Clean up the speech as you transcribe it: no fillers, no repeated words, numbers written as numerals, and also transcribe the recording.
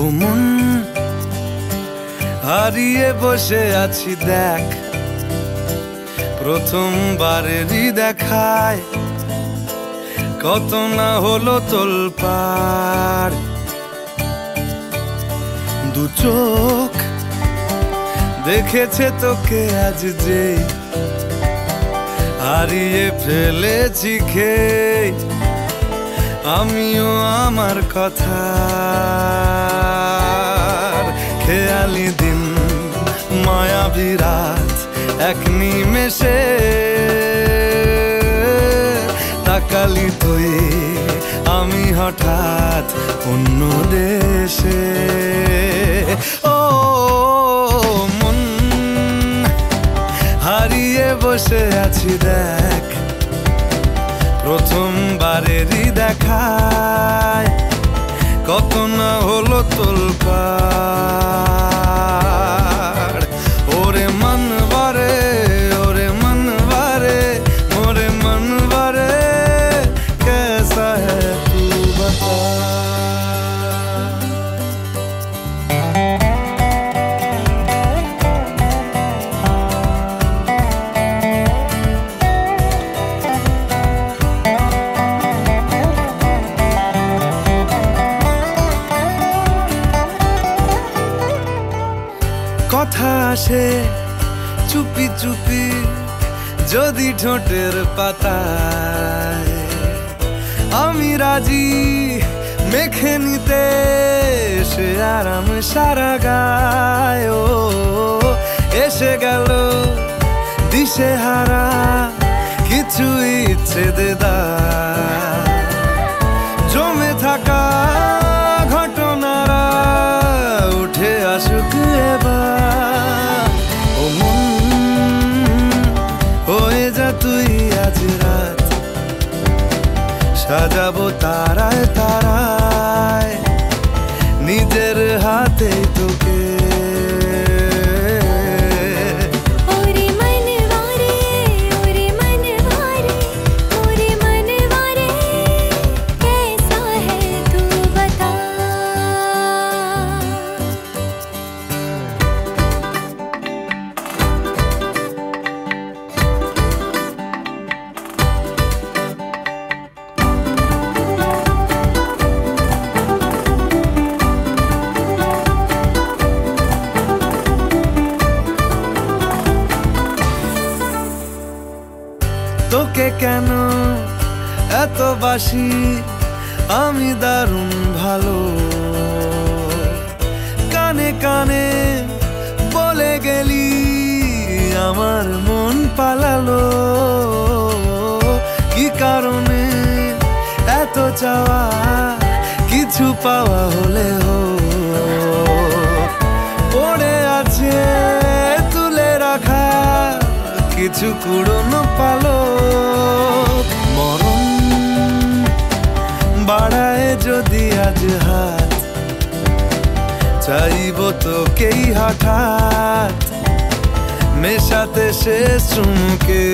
ও মন হারিয়ে বসে আছি দেখ, প্রথমবারেরই দেখায় কত না হলো তোলপাড়। দু চোখ দেখেছে তোকে আজ যে, হারিয়ে ফেলেছি খেয়ে আমিও আমার কথা। খেয়ালি দিন মায়াবী রাত এক নিমেষে, তাকালি তুই আমি হঠাৎ অন্য দেশে। ও মন হারিয়ে বসে আছি দেখ, প্রথমবারেরই দেখায় কত না হলো তোলপাড়। ওরে মনবারে, ওরে মনবারে, ওরে মনবারে, कैसा है तू बता। কথা আসে চুপি চুপি যদি ঠোঁটের পাতায়, আমি রাজি মেখে নিতে সে আরাম সারা গায়। ও এসে গেল দিশে হারা কিছু ইচ্ছে দেদার, জমে থাকা ঘটনারা উঠে আসুক এবার। ও মন হয়ে যা তুই আজ রাত, সাজাবো তারায় তারায় নিজের হাতে তোকে। তোকে কেন এত বাসি আমি দারুণ ভালো, কানে কানে বলে গেলি আমার মন পালালো। কি কারণে এত চাওয়া কিছু পাওয়া হলেও, পড়ে আছে তুলে রাখা কিছু কুড়নো পালো। মরণ বাড়ায় যদি আজ হাত, চাইব তোকেই হঠাৎ মেশাতে শেষ চুমুকে।